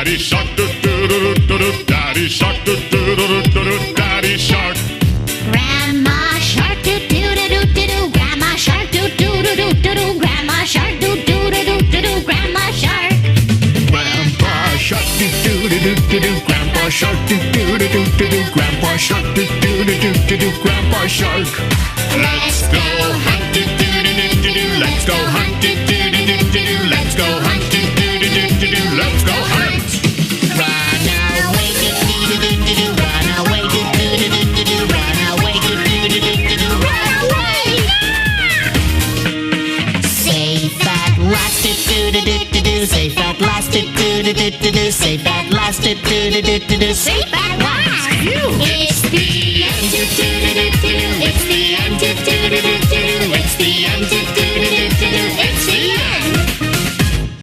Daddy shark, do do do do do. Daddy shark, do do do do do. Daddy shark. Grandma shark do do do do do do. Grandma shark do do do do do do. Grandma shark do do do do do do. Grandma shark. Grandpa shark do do do do do do. Grandpa shark do do do do do do. Grandpa shark do do do do do do. Grandpa shark. Let's go hunt, do do do do do do. Let's go hunt, do do do do do do. Let's go hunt, do do do do do do. Let's go hunt. Run away do do do do do do. Run away do do do do do do. Run away do do do do do do. Run away. Safe at last do do do do do do. Safe at last do do do do do do. Safe at last do do do do do do. Safe at last. It's the end do do do do do. It's the end do do do do do. It's the end do do